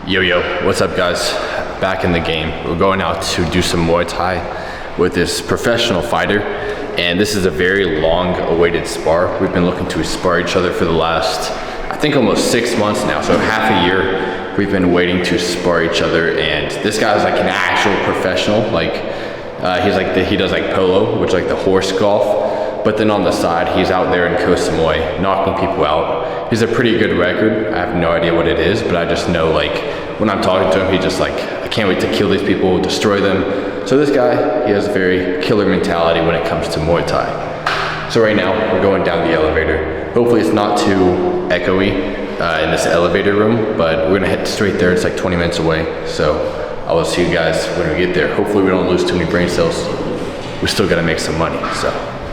Yo, what's up guys? Back in the game. We're going out to do some Muay Thai with this professional fighter, and this is a very long awaited spar. We've been looking to spar each other for the last, I think almost 6 months now, so half a year we've been waiting to spar each other, and this guy's like an actual professional. Like he does like polo, which is like the horse golf, but then on the side he's out there in Koh Samui knocking people out. He's a pretty good record. I have no idea what it is, but I just know like when I'm talking to him, he just like, I can't wait to kill these people, destroy them. So this guy, he has a very killer mentality when it comes to Muay Thai. So right now, we're going down the elevator. Hopefully it's not too echoey in this elevator room, but we're gonna head straight there. It's like 20 minutes away. So I will see you guys when we get there. Hopefully we don't lose too many brain cells. We still gotta make some money, so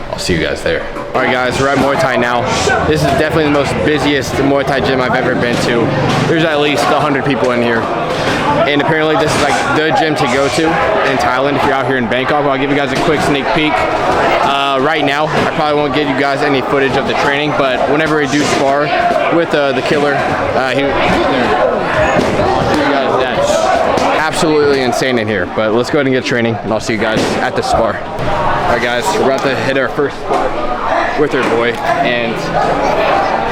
I'll see you guys there. All right guys, we're at Muay Thai now. This is definitely the most busiest Muay Thai gym I've ever been to. There's at least 100 people in here. And apparently this is like the gym to go to in Thailand if you're out here in Bangkok. I'll give you guys a quick sneak peek. Right now, I probably won't give you guys any footage of the training, but whenever we do spar with the killer, I'll show you guys that. Absolutely insane in here, but let's go ahead and get training, and I'll see you guys at the spar. All right guys, we're about to hit our first spar with our boy, and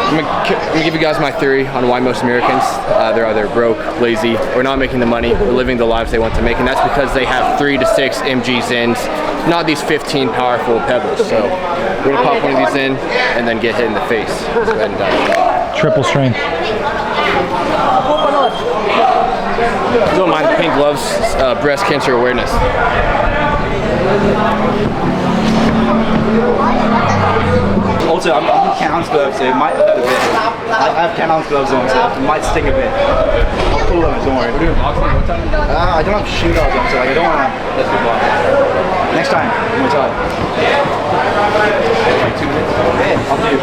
I'm gonna give you guys my theory on why most Americans, they're either broke, lazy, or not making the money, or living the lives they want to make, and that's because they have 3 to 6 MGs in, not these 15 powerful pebbles. So we're gonna pop one of these in, and then get hit in the face. Let's go ahead and dive. Triple strength. Don't mind the pink gloves, breast cancer awareness. Also, I'm 10-ounce gloves, so it might hurt a bit. I have 10-ounce gloves on, so it might sting a bit. I'll pull them, don't worry. We're doing boxing? What time? I don't have shoe gloves on, so like, I don't want to let people off. Next time, we'll try. Like 2 minutes? Yeah, I'll do.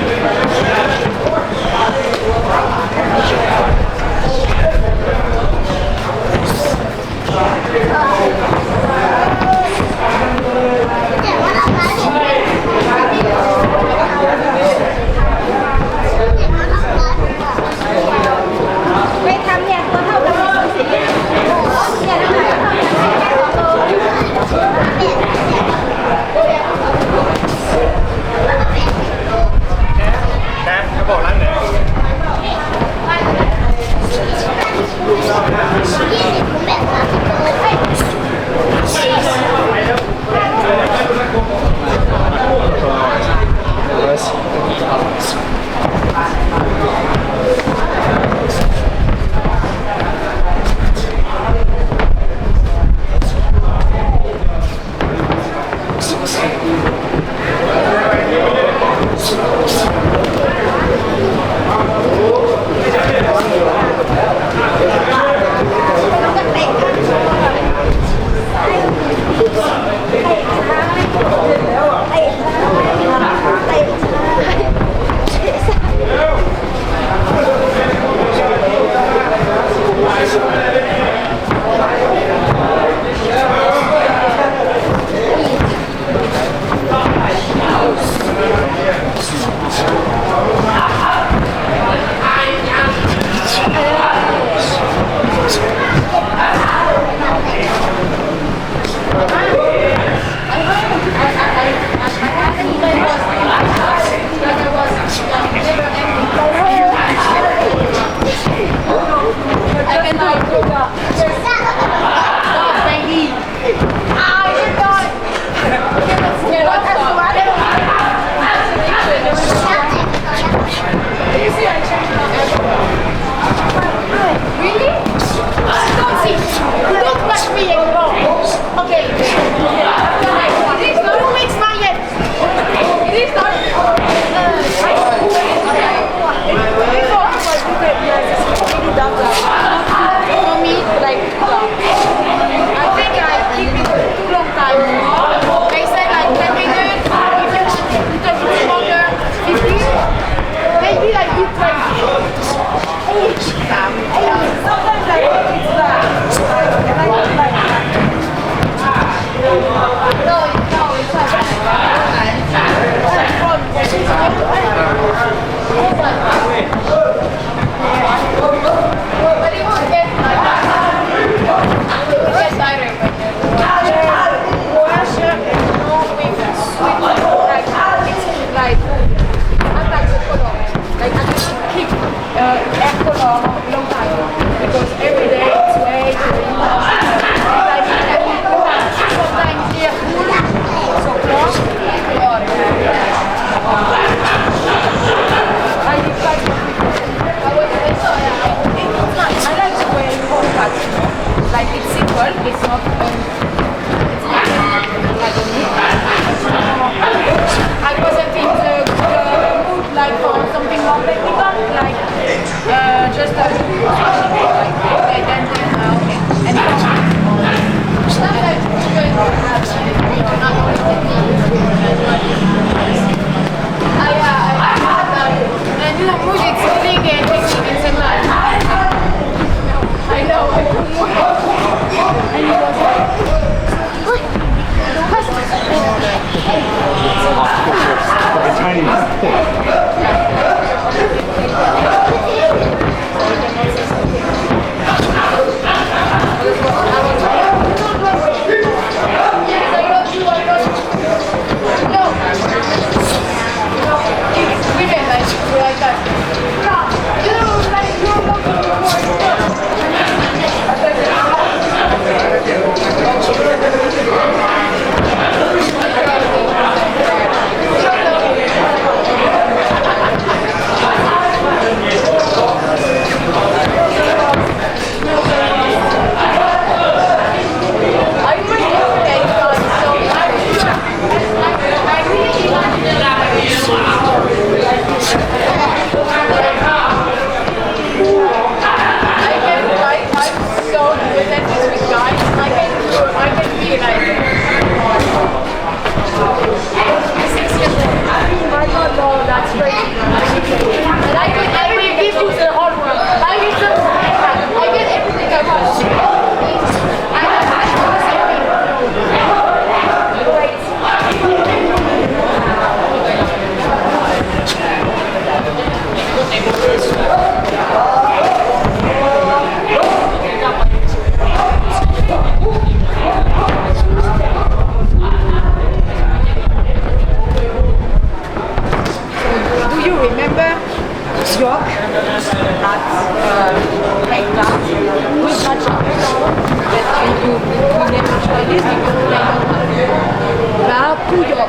name it like this because they don't have Puyo.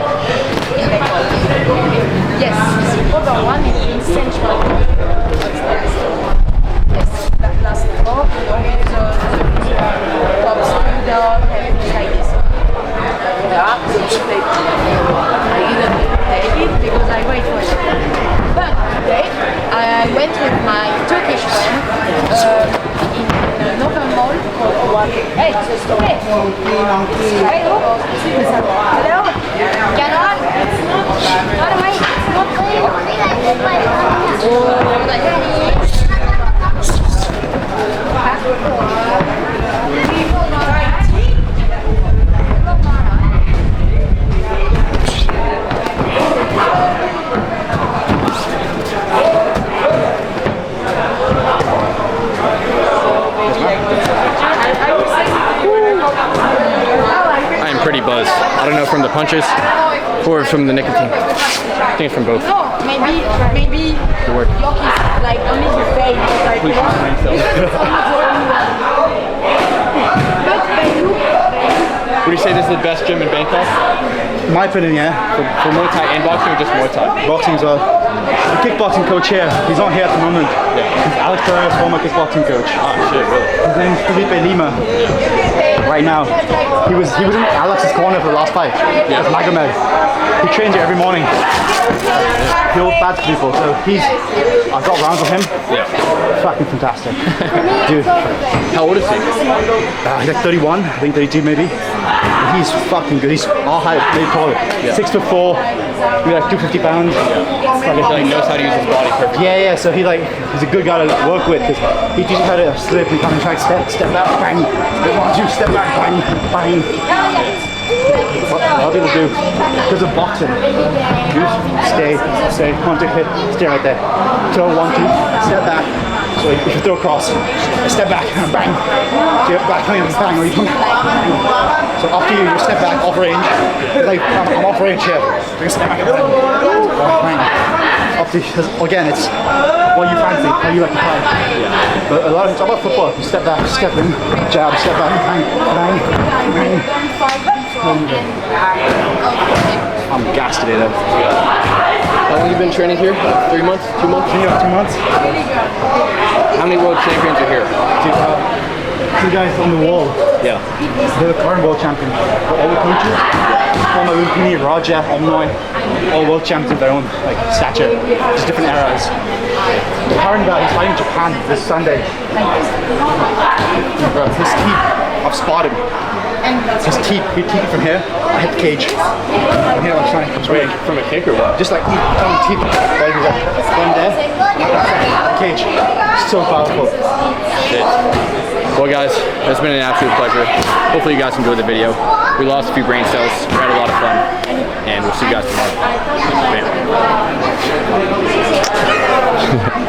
Yes, the other one is in Central. Yes, that last one, with the top speeder and like this. Yeah, so I didn't take it because I wait for it. But today, I went with my Turkish friend in another mall called one. Hey, it's a story. Hello. Canon. By the way, it's not clean. I am pretty buzzed. I don't know from the punches or from the nicotine. I think it's from both. No, maybe Good work. York is like only the face. Like, Would you say this is the best gym in Bangkok? In my opinion, yeah. For Muay Thai and boxing or just Muay Thai? Boxing as well. The kickboxing coach here, he's not here at the moment. He's Alex Pereira's former kickboxing coach. Ah, shit, really? His name's Felipe Lima. Right now, he was in Alex's corner for the last fight. Yeah. With Magomed. He trains here every morning. He all bad people, so I've got rounds with him. Yeah. Fucking fantastic. Dude. How old is he? He's like 31, I think 32 maybe. He's fucking good. He's all height, they call it. Yeah. 6'4", maybe like 250 pounds. Yeah. He like knows how to use his body perfectly. Yeah, so he's a good guy to work with because he teaches how to slip and kind of try to step back, bang. They want you step back, bang, bang. What a lot of people do because of boxing. You stay, 1, 2, hit, stay right there. Throw 1, 2, step back. So if you throw across, step back, bang. So back, bang, or you so after you step back off range. Like I'm off range here. You step back, bang. After again, it's what you fancy, how you like to play. Yeah. But a lot of it's about football. You step back, step in, jab, step back, bang, bang, bang. I'm gassed today though. How long have you been training here? 3 months? 2 months? Yeah, 2 months. How many world champions are here? Two guys on the wall. Yeah. They're the current world champion for all the countries. Former Lumpini, Raja, Omnoy, all world champions of their own like stature, just different eras. The current guy is fighting Japan this Sunday. His teeth, I've spotted him. His teeth, he teeth from here, I hit the cage. From here, I'm trying to come From a kick or what? just like teeth, like one there, cage. So powerful. Shit. Well guys, it's been an absolute pleasure. Hopefully you guys enjoyed the video. We lost a few brain cells, we had a lot of fun, and we'll see you guys tomorrow. Bam.